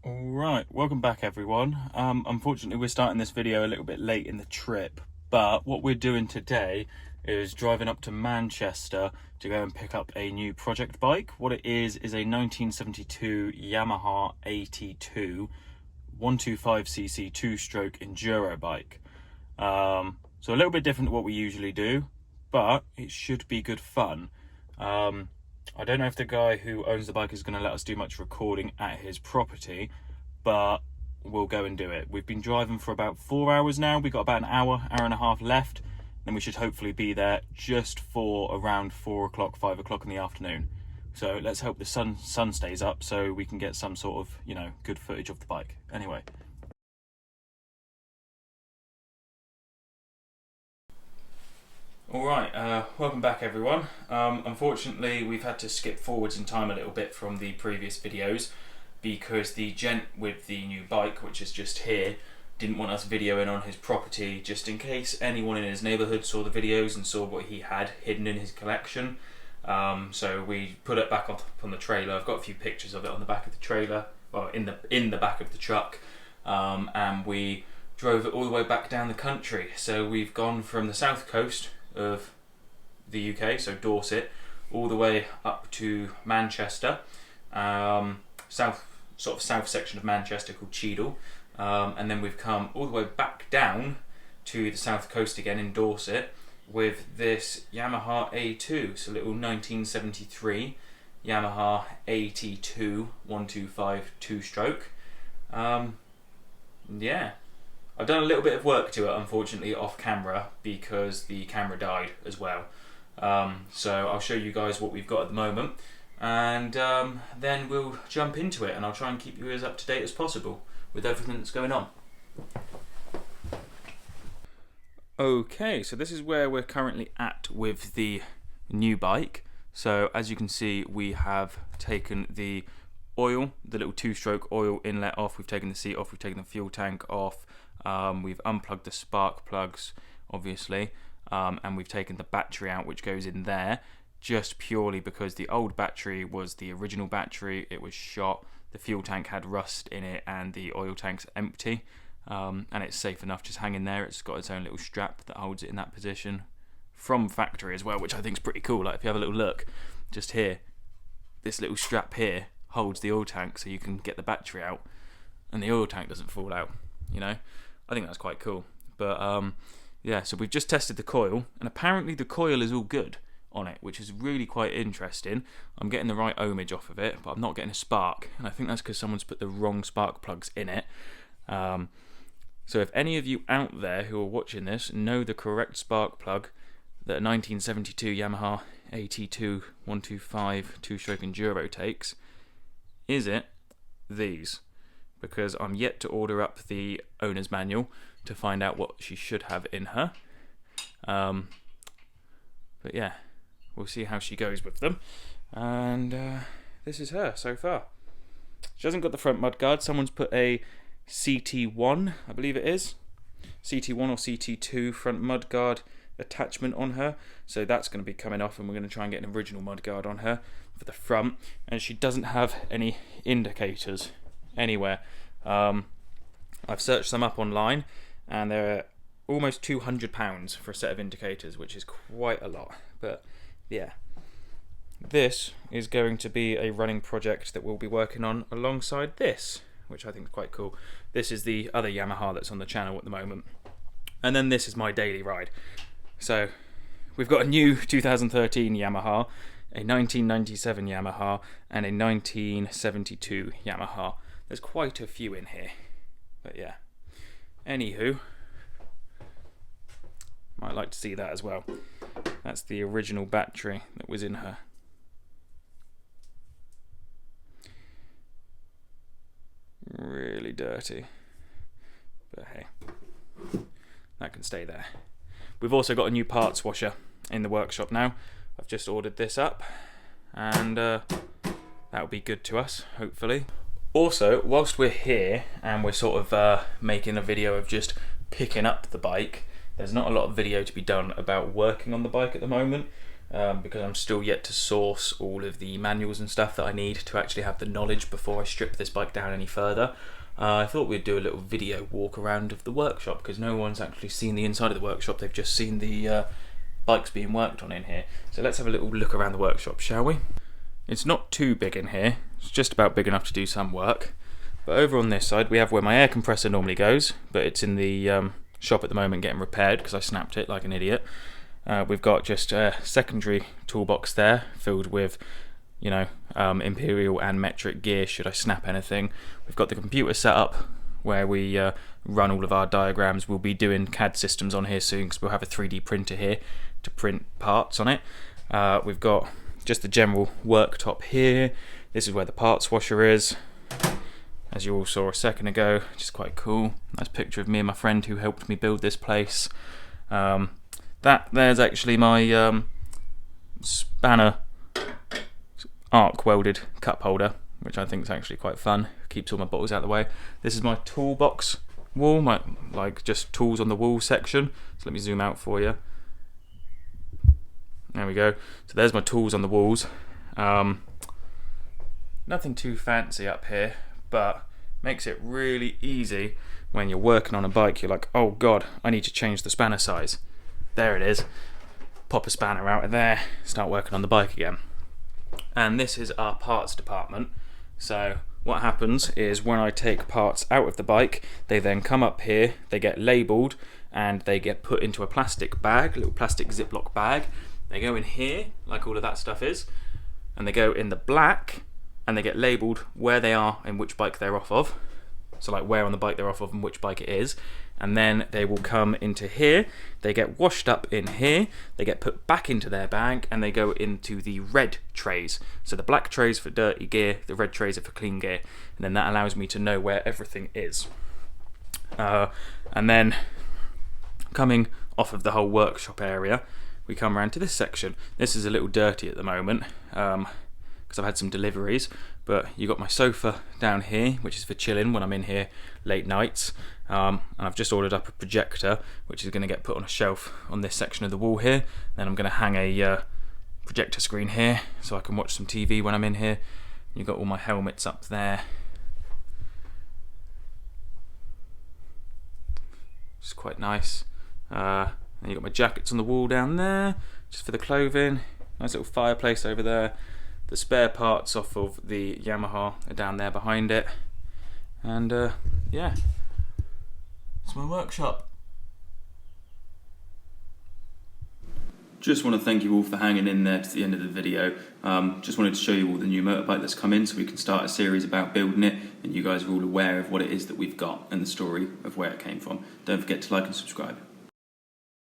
Alright, welcome back everyone. Unfortunately we're starting this video a little bit late in the trip, but what we're doing today is driving up to Manchester to go and pick up a new project bike. What it is a 1972 Yamaha at2 125cc two-stroke enduro bike. So a little bit different to what we usually do, but it should be good fun. I don't know if the guy who owns the bike is going to let us do much recording at his property, but we'll go and do it. We've been driving for about 4 hours now. We've got about an hour and a half left, and we should hopefully be there just for around 4 o'clock, 5 o'clock in the afternoon. So let's hope the sun stays up so we can get some sort of, good footage of the bike. Anyway. Alright, welcome back everyone. Unfortunately we've had to skip forwards in time a little bit from the previous videos because the gent with the new bike, which is just here, didn't want us videoing on his property just in case anyone in his neighbourhood saw the videos and saw what he had hidden in his collection. So we put it back up on the trailer. I've got a few pictures of it on the back of the trailer, or in the back of the truck, and we drove it all the way back down the country. So we've gone from the south coast of the UK, so Dorset, all the way up to Manchester, south section of Manchester called Cheadle, and then we've come all the way back down to the south coast again in Dorset with this Yamaha A2, so little 1973 Yamaha AT2 125 two-stroke. Yeah. I've done a little bit of work to it, unfortunately, off camera because the camera died as well. So I'll show you guys what we've got at the moment, and then we'll jump into it, and I'll try and keep you as up to date as possible with everything that's going on. Okay, so this is where we're currently at with the new bike. So as you can see, we have taken the oil, the little two-stroke oil inlet off, we've taken the seat off, we've taken the fuel tank off, we've unplugged the spark plugs, obviously, and we've taken the battery out, which goes in there, just purely because the old battery was the original battery. It was shot, the fuel tank had rust in it, and the oil tank's empty, and it's safe enough just hanging there. It's got its own little strap that holds it in that position from factory as well, which I think is pretty cool. Like, if you have a little look, just here, this little strap here holds the oil tank so you can get the battery out and the oil tank doesn't fall out, I think that's quite cool. But yeah, so we've just tested the coil, and apparently the coil is all good on it, which is really quite interesting. I'm getting the right ohmage off of it, but I'm not getting a spark, and I think that's because someone's put the wrong spark plugs in it. So if any of you out there who are watching this know the correct spark plug that a 1972 Yamaha AT2 125 two-stroke enduro takes, is it these? Because I'm yet to order up the owner's manual to find out what she should have in her. But yeah, we'll see how she goes with them. And this is her so far. She hasn't got the front mudguard. Someone's put a CT1, I believe it is. CT1 or CT2 front mudguard attachment on her. So that's going to be coming off, and we're going to try and get an original mudguard on her for the front. And she doesn't have any indicators anywhere. I've searched them up online, and they're almost £200 for a set of indicators, which is quite a lot. But yeah, this is going to be a running project that we'll be working on alongside this, which I think is quite cool. This is the other Yamaha that's on the channel at the moment, and then this is my daily ride. So we've got a new 2013 Yamaha, a 1997 Yamaha, and a 1972 Yamaha. There's quite a few in here, but yeah. Anywho, might like to see that as well. That's the original battery that was in her. Really dirty, but hey, that can stay there. We've also got a new parts washer in the workshop now. I've just ordered this up, and that'll be good to us, hopefully. Also, whilst we're here and we're sort of making a video of just picking up the bike, there's not a lot of video to be done about working on the bike at the moment. because I'm still yet to source all of the manuals and stuff that I need to actually have the knowledge before I strip this bike down any further. I thought we'd do a little video walk around of the workshop because no one's actually seen the inside of the workshop, they've just seen the bikes being worked on in here. So let's have a little look around the workshop, shall we? It's not too big in here, it's just about big enough to do some work. But over on this side we have where my air compressor normally goes, but it's in the shop at the moment getting repaired because I snapped it like an idiot. We've got just a secondary toolbox there filled with, you know, imperial and metric gear should I snap anything. We've got the computer set up where we run all of our diagrams. We'll be doing CAD systems on here soon because we'll have a 3D printer here to print parts on it. We've got just the general worktop here. This is where the parts washer is, as you all saw a second ago, which is quite cool. Nice picture of me and my friend who helped me build this place. There's actually my spanner arc welded cup holder, which I think is actually quite fun. Keeps all my bottles out of the way. This is my toolbox wall, my like just tools on the wall section. So let me zoom out for you. There we go. So there's my tools on the walls. Nothing too fancy up here, but makes it really easy when you're working on a bike. You're like, oh god, I need to change the spanner size. There it is. Pop a spanner out of there, start working on the bike again. And this is our parts department. So what happens is when I take parts out of the bike, they then come up here, they get labelled, and they get put into a plastic bag, a little plastic Ziploc bag. They go in here, like all of that stuff is, and they go in the black, and they get labelled where they are and which bike they're off of. So like where on the bike they're off of and which bike it is. And then they will come into here, they get washed up in here, they get put back into their bag, and they go into the red trays. So the black trays for dirty gear, the red trays are for clean gear, and then that allows me to know where everything is. And then coming off of the whole workshop area, we come around to this section. This is a little dirty at the moment, because I've had some deliveries, but you got my sofa down here, which is for chilling when I'm in here late nights. And I've just ordered up a projector, which is going to get put on a shelf on this section of the wall here. Then I'm going to hang a projector screen here so I can watch some TV when I'm in here. You've got all my helmets up there. It's quite nice. And you've got my jackets on the wall down there, just for the clothing. Nice little fireplace over there. The spare parts off of the Yamaha are down there behind it. And yeah. It's my workshop. Just want to thank you all for hanging in there to the end of the video. Just wanted to show you all the new motorbike that's come in so we can start a series about building it and you guys are all aware of what it is that we've got and the story of where it came from. Don't forget to like and subscribe.